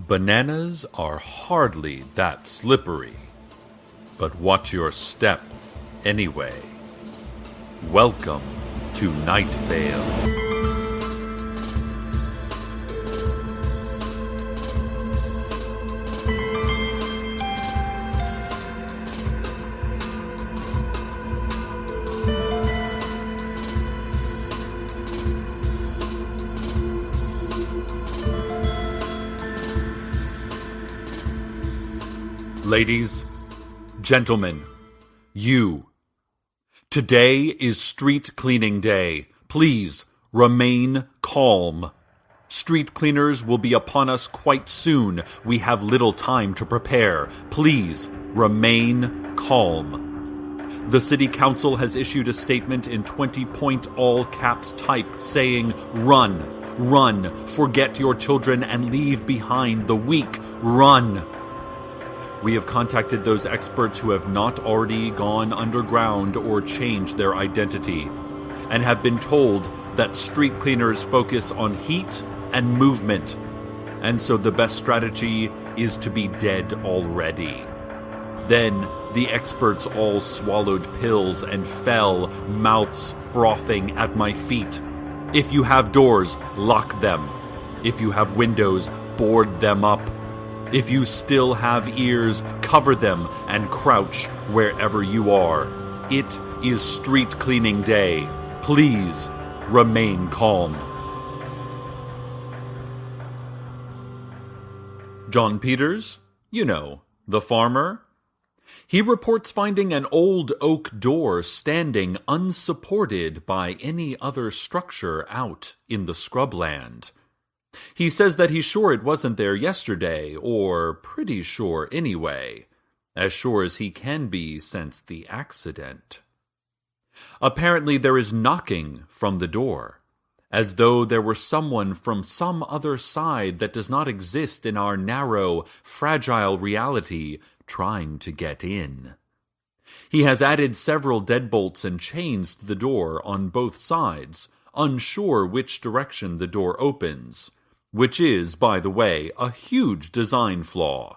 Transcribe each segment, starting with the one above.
Bananas are hardly that slippery, but watch your step anyway. Welcome to Night Vale. Ladies, gentlemen, you. Today is street cleaning day. Please remain calm. Street cleaners will be upon us quite soon. We have little time to prepare. Please remain calm. The City Council has issued a statement in 20-point all-caps type saying, "Run, run, forget your children and leave behind the weak. Run." We have contacted those experts who have not already gone underground or changed their identity, and have been told that street cleaners focus on heat and movement, and so the best strategy is to be dead already. Then the experts all swallowed pills and fell, mouths frothing at my feet. If you have doors, lock them. If you have windows, board them up. If you still have ears, cover them and crouch wherever you are. It is street cleaning day. Please remain calm. John Peters, you know, the farmer. He reports finding an old oak door standing unsupported by any other structure out in the scrubland. He says that he's sure it wasn't there yesterday, or pretty sure anyway, as sure as he can be since the accident. Apparently there is knocking from the door, as though there were someone from some other side that does not exist in our narrow, fragile reality trying to get in. He has added several deadbolts and chains to the door on both sides, unsure which direction the door opens, which is, by the way, a huge design flaw.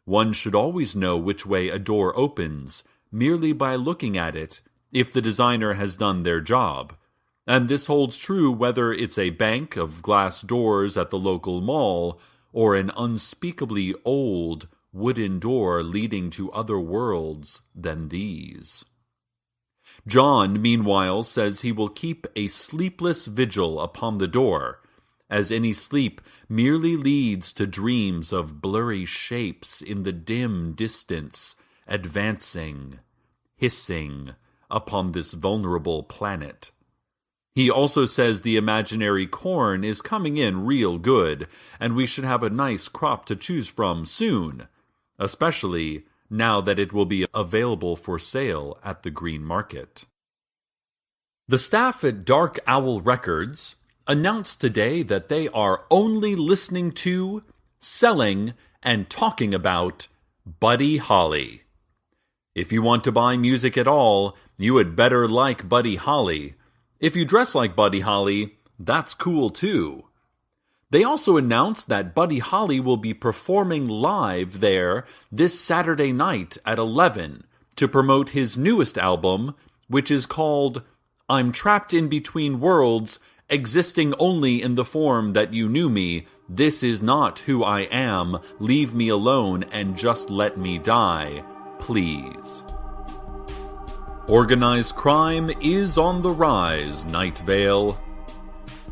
One should always know which way a door opens, merely by looking at it, if the designer has done their job. And this holds true whether it's a bank of glass doors at the local mall, or an unspeakably old wooden door leading to other worlds than these. John, meanwhile, says he will keep a sleepless vigil upon the door, as any sleep merely leads to dreams of blurry shapes in the dim distance, advancing, hissing, upon this vulnerable planet. He also says the imaginary corn is coming in real good, and we should have a nice crop to choose from soon, especially now that it will be available for sale at the green market. The staff at Dark Owl Records announced today that they are only listening to, selling, and talking about Buddy Holly. If you want to buy music at all, you had better like Buddy Holly. If you dress like Buddy Holly, that's cool too. They also announced that Buddy Holly will be performing live there this Saturday night at 11 to promote his newest album, which is called I'm Trapped in Between Worlds, Existing Only in the Form That You Knew Me. This is not who I am. Leave me alone and just let me die, please. Organized crime is on the rise, Night Vale.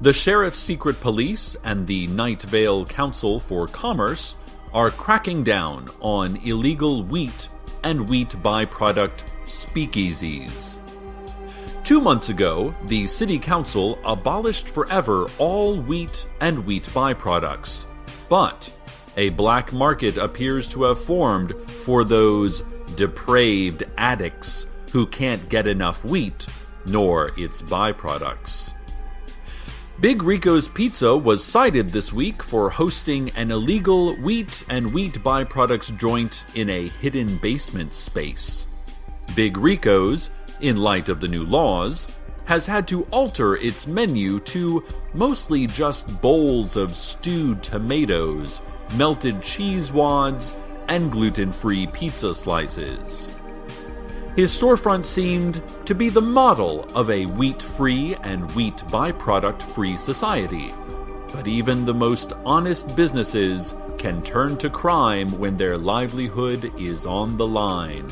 The Sheriff's Secret Police and the Night Vale Council for Commerce are cracking down on illegal wheat and wheat byproduct speakeasies. 2 months ago, the City Council abolished forever all wheat and wheat byproducts. But a black market appears to have formed for those depraved addicts who can't get enough wheat, nor its byproducts. Big Rico's Pizza was cited this week for hosting an illegal wheat and wheat byproducts joint in a hidden basement space. Big Rico's, in light of the new laws, has had to alter its menu to mostly just bowls of stewed tomatoes, melted cheese wads, and gluten-free pizza slices. His storefront seemed to be the model of a wheat-free and wheat byproduct-free society, but even the most honest businesses can turn to crime when their livelihood is on the line.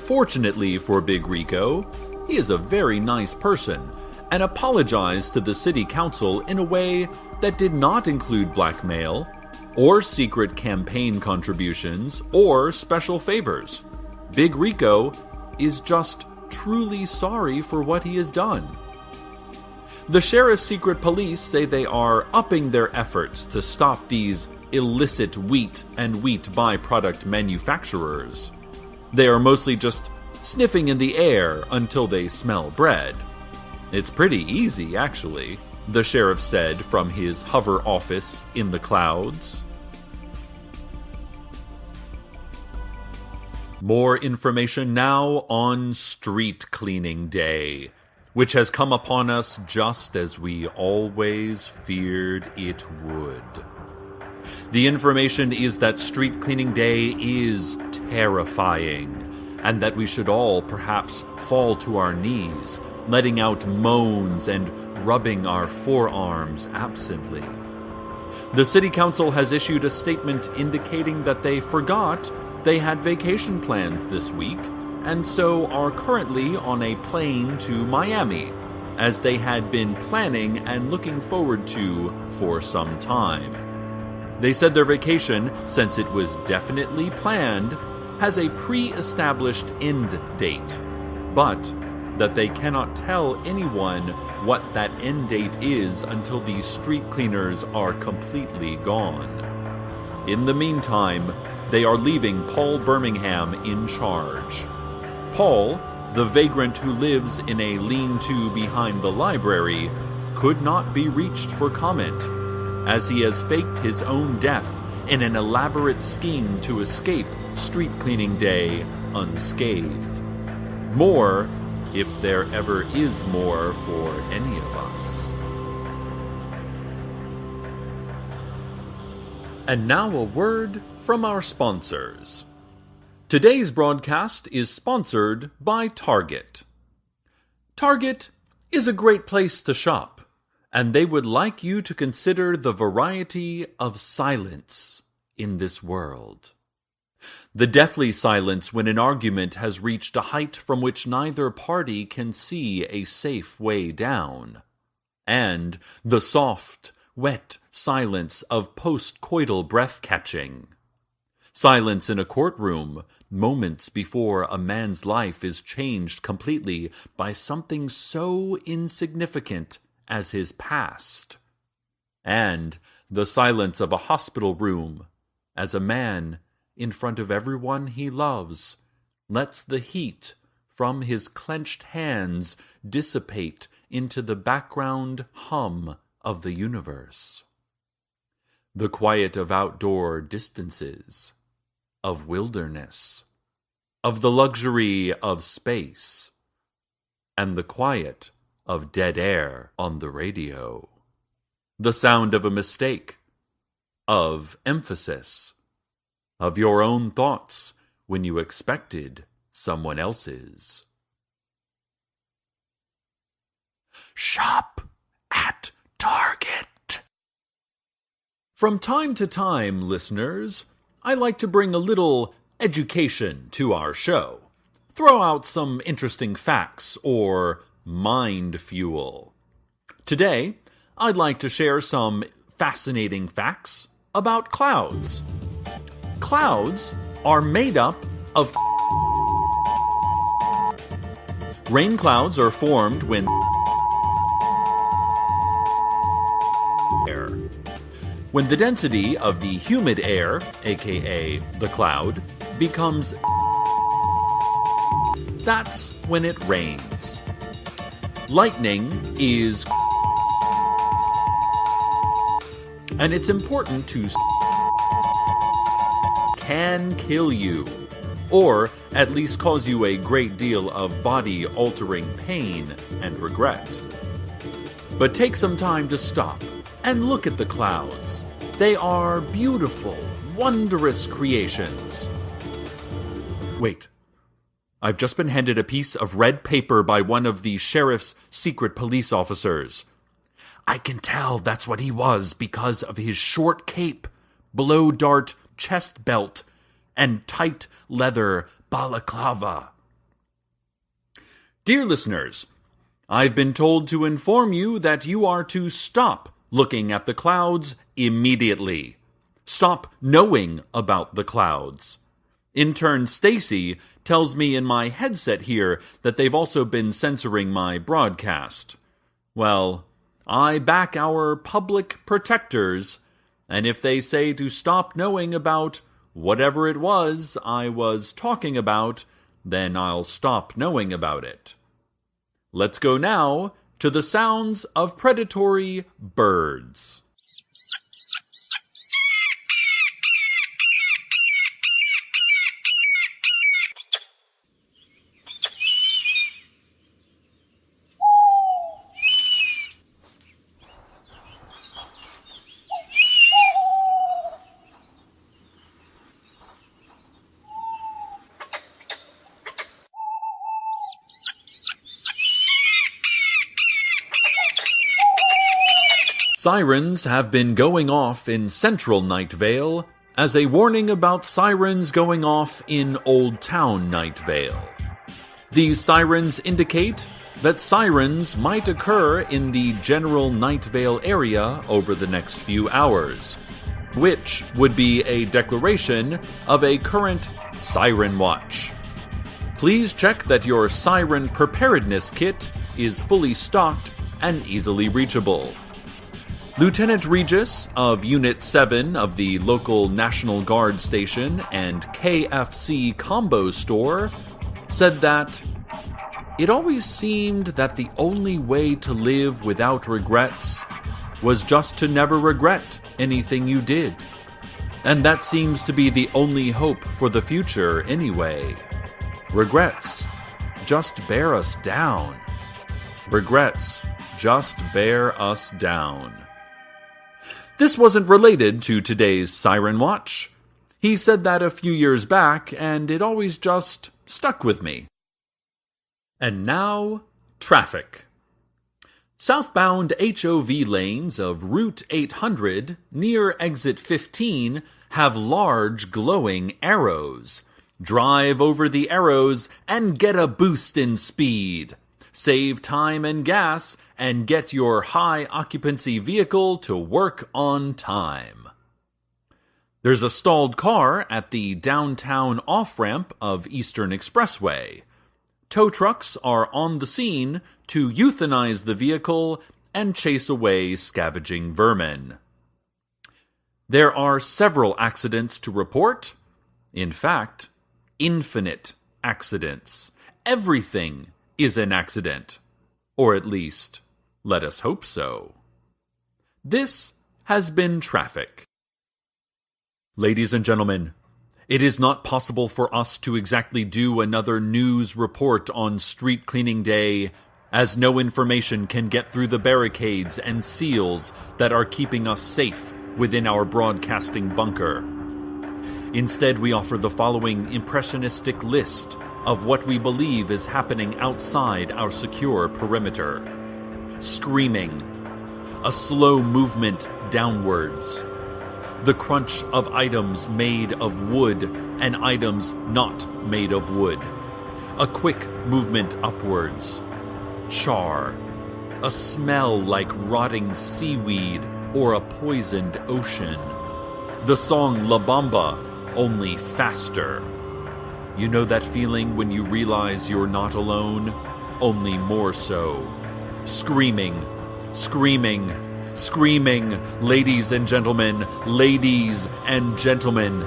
Fortunately for Big Rico, he is a very nice person and apologized to the city council in a way that did not include blackmail, or secret campaign contributions, or special favors. Big Rico is just truly sorry for what he has done. The sheriff's secret police say they are upping their efforts to stop these illicit wheat and wheat byproduct manufacturers. They are mostly just sniffing in the air until they smell bread. It's pretty easy, actually, the sheriff said from his hover office in the clouds. More information now on Street Cleaning Day, which has come upon us just as we always feared it would. The information is that Street Cleaning Day is terrifying, and that we should all perhaps fall to our knees, letting out moans and rubbing our forearms absently. The City Council has issued a statement indicating that they forgot they had vacation plans this week, and so are currently on a plane to Miami, as they had been planning and looking forward to for some time. They said their vacation, since it was definitely planned, has a pre-established end date, but that they cannot tell anyone what that end date is until these street cleaners are completely gone. In the meantime, they are leaving Paul Birmingham in charge. Paul, the vagrant who lives in a lean-to behind the library, could not be reached for comment, as he has faked his own death in an elaborate scheme to escape Street Cleaning Day unscathed. More, if there ever is more for any of us. And now a word from our sponsors. Today's broadcast is sponsored by Target. Target is a great place to shop, and they would like you to consider the variety of silence in this world. The deathly silence when an argument has reached a height from which neither party can see a safe way down, and the soft, wet silence of post-coital breath-catching. Silence in a courtroom, moments before a man's life is changed completely by something so insignificant as his past. And the silence of a hospital room, as a man, in front of everyone he loves, lets the heat from his clenched hands dissipate into the background hum of the universe. The quiet of outdoor distances, of wilderness, of the luxury of space, and the quiet of dead air on the radio. The sound of a mistake, of emphasis, of your own thoughts when you expected someone else's. Shop at Target. From time to time, listeners, I like to bring a little education to our show. Throw out some interesting facts or mind fuel. Today, I'd like to share some fascinating facts about clouds. Clouds are made up of rain clouds are formed when air. When the density of the humid air, aka the cloud, becomes, that's when it rains. Lightning is, and it's important to, can kill you. or at least cause you a great deal of body-altering pain and regret. But take some time to stop and look at the clouds. They are beautiful, wondrous creations. Wait. I've just been handed a piece of red paper by one of the sheriff's secret police officers. I can tell that's what he was because of his short cape, blow-dart chest belt, and tight leather balaclava. Dear listeners, I've been told to inform you that you are to stop looking at the clouds immediately. Stop knowing about the clouds. Intern Stacy tells me in my headset here that they've also been censoring my broadcast. Well, I back our public protectors, and if they say to stop knowing about whatever it was I was talking about, then I'll stop knowing about it. Let's go now to the sounds of predatory birds. Sirens have been going off in central Night Vale as a warning about sirens going off in Old Town Night Vale. These sirens indicate that sirens might occur in the general Night Vale area over the next few hours, which would be a declaration of a current siren watch. Please check that your siren preparedness kit is fully stocked and easily reachable. Lieutenant Regis of Unit 7 of the local National Guard station and KFC combo store said that it always seemed that the only way to live without regrets was just to never regret anything you did. And that seems to be the only hope for the future anyway. Regrets just bear us down. Regrets just bear us down. This wasn't related to today's Siren Watch. He said that a few years back, and it always just stuck with me. And now, traffic. Southbound HOV lanes of Route 800 near Exit 15 have large glowing arrows. Drive over the arrows and get a boost in speed. Save time and gas, and get your high-occupancy vehicle to work on time. There's a stalled car at the downtown off-ramp of Eastern Expressway. Tow trucks are on the scene to euthanize the vehicle and chase away scavenging vermin. There are several accidents to report. In fact, infinite accidents. Everything is an accident. Or at least, let us hope so. This has been traffic. Ladies and gentlemen, it is not possible for us to exactly do another news report on Street Cleaning Day, as no information can get through the barricades and seals that are keeping us safe within our broadcasting bunker. Instead, we offer the following impressionistic list of what we believe is happening outside our secure perimeter. Screaming. A slow movement downwards. The crunch of items made of wood and items not made of wood. A quick movement upwards. Char. A smell like rotting seaweed or a poisoned ocean. The song La Bamba, only faster. You know that feeling when you realize you're not alone? Only more so. Screaming, screaming, screaming. Ladies and gentlemen, ladies and gentlemen.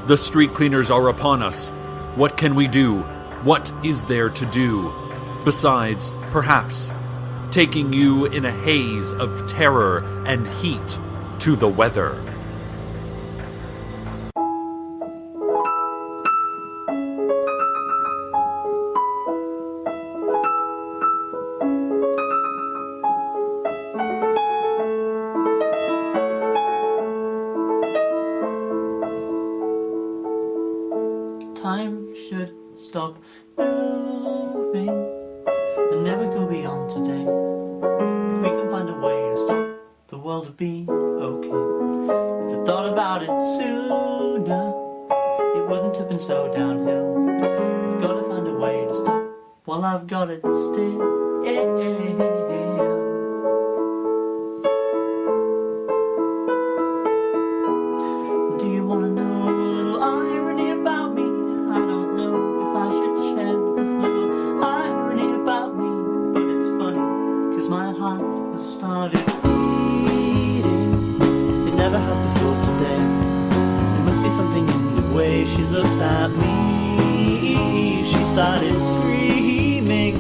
The street cleaners are upon us. What can we do? What is there to do? Besides, perhaps, taking you in a haze of terror and heat to the weather. time should stop moving and never go beyond today. If we can find a way to stop, the world would be okay. If I thought about it sooner, it wouldn't have been so downhill. We've got to find a way to stop while I've got it still. Do you want to know a little irony about me? I don't know if I should share this little irony about me, but it's funny, cause my heart has started beating. It never has before today. There must be something in the way she looks at me. She started screaming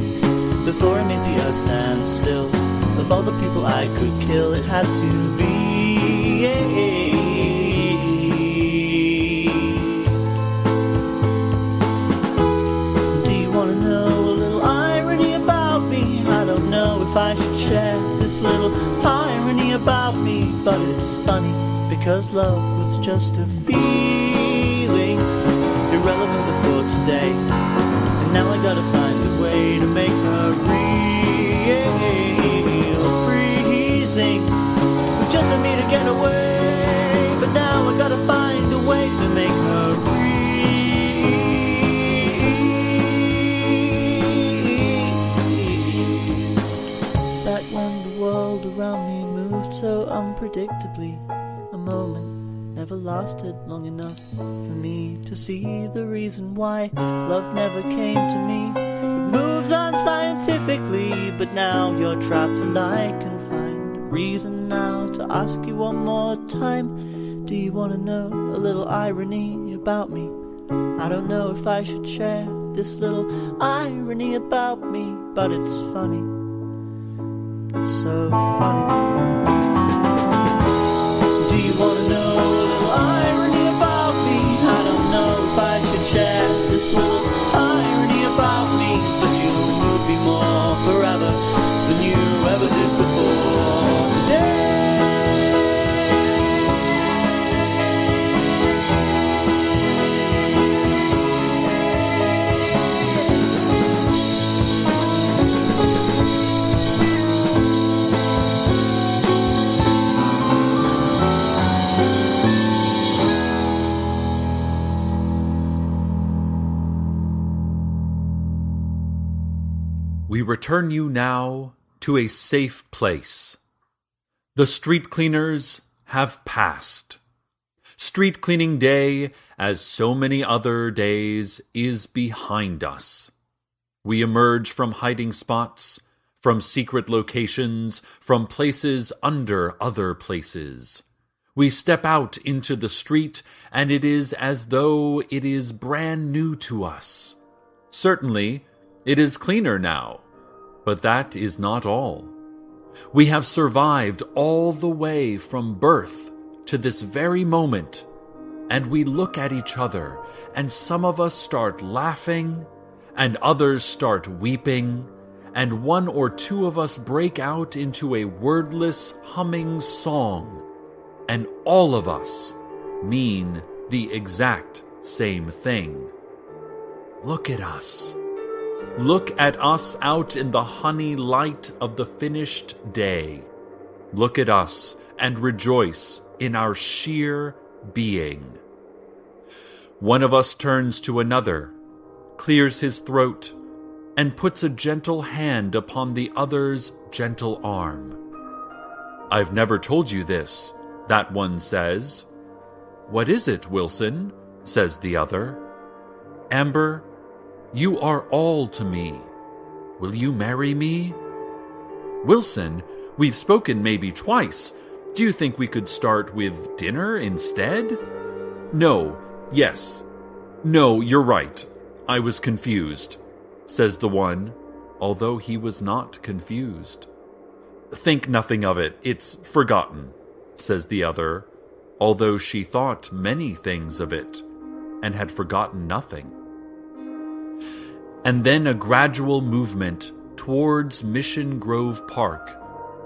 before I made the earth stand still. Of all the people I could kill, it had to be. Do you want to know a little irony about me? I don't know if I should share this little irony about me, but it's funny because love was just a feeling, irrelevant before today. And now I gotta find a way to make her real. Freezing was just for me to get away, but now I gotta find a way to make her real. Back when the world around me moved so unpredictably, a moment never lasted long enough for me to see the reason why love never came to me. It moves unscientifically, but now you're trapped and I can find a reason now to ask you one more time. Do you want to know a little irony about me? I don't know if I should share this little irony about me, but it's funny. It's so funny. Do you want to know a little irony about me? I don't know if I should share this little irony about me, but you would be more forever than you ever did before today. We return you now to a safe place. The street cleaners have passed. Street cleaning day, as so many other days, is behind us. We emerge from hiding spots, from secret locations, from places under other places. We step out into the street, and it is as though it is brand new to us. Certainly, it is cleaner now, but that is not all. We have survived all the way from birth to this very moment, and we look at each other, and some of us start laughing, and others start weeping, and one or two of us break out into a wordless humming song, and all of us mean the exact same thing. Look at us. Look at us out in the honey light of the finished day. Look at us and rejoice in our sheer being. One of us turns to another, clears his throat, and puts a gentle hand upon the other's gentle arm. "I've never told you this," that one says. "What is it, Wilson?" says the other. "Amber, you are all to me. Will you marry me?" "Wilson, we've spoken maybe twice. Do you think we could start with dinner instead?" "No, yes. No, you're right. I was confused," says the one, although he was not confused. "Think nothing of it. It's forgotten," says the other, although she thought many things of it, and had forgotten nothing. And then a gradual movement towards Mission Grove Park.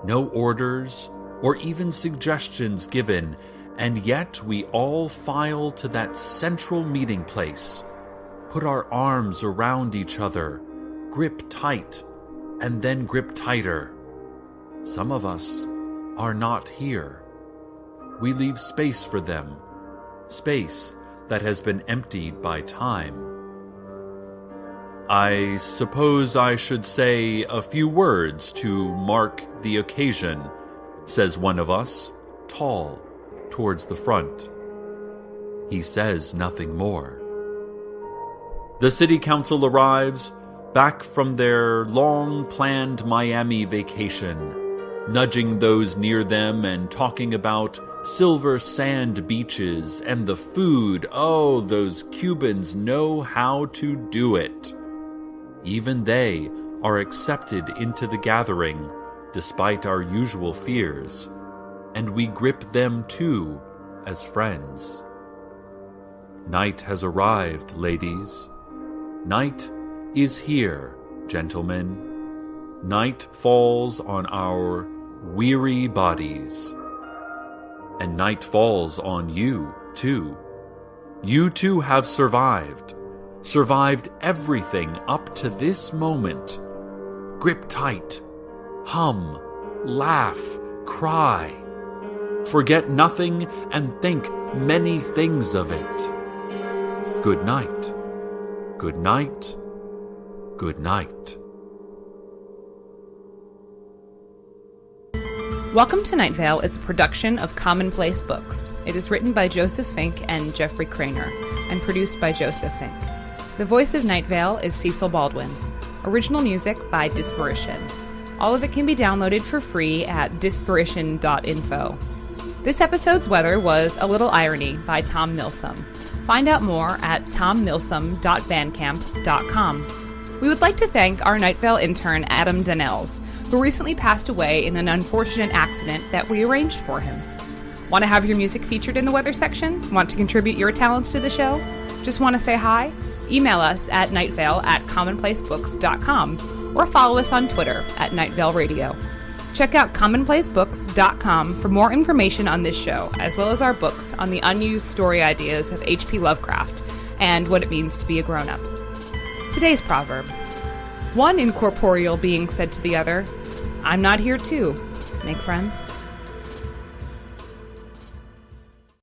No orders or even suggestions given, and yet we all file to that central meeting place, put our arms around each other, grip tight, and then grip tighter. Some of us are not here. We leave space for them, space that has been emptied by time. I suppose I should say a few words to mark the occasion, says one of us, tall, towards the front. He says nothing more. The city council arrives, back from their long-planned Miami vacation, nudging those near them and talking about silver sand beaches and the food. Oh, those Cubans know how to do it. Even they are accepted into the gathering, despite our usual fears, and we grip them too as friends. Night has arrived, ladies. Night is here, gentlemen. Night falls on our weary bodies. And night falls on you, too. You too have survived everything up to this moment. Grip tight, hum, laugh, cry. Forget nothing and think many things of it. Good night, good night, good night. Welcome to Night Vale is a production of Commonplace Books. It is written by Joseph Fink and Jeffrey Craner, and produced by Joseph Fink. The voice of Night Vale is Cecil Baldwin. Original music by Disparition. All of it can be downloaded for free at disparition.info. This episode's weather was A Little Irony by Tom Milsom. Find out more at tommilsom.bandcamp.com. We would like to thank our Night Vale intern Adam Donnells, who recently passed away in an unfortunate accident that we arranged for him. Want to have your music featured in the weather section? Want to contribute your talents to the show? Just want to say hi? Email us at nightvale@commonplacebooks.com or follow us on Twitter at @NightValeRadio. Check out commonplacebooks.com for more information on this show, as well as our books on the unused story ideas of H.P. Lovecraft and what it means to be a grown-up. Today's proverb. One incorporeal being said to the other, I'm not here too. Make friends.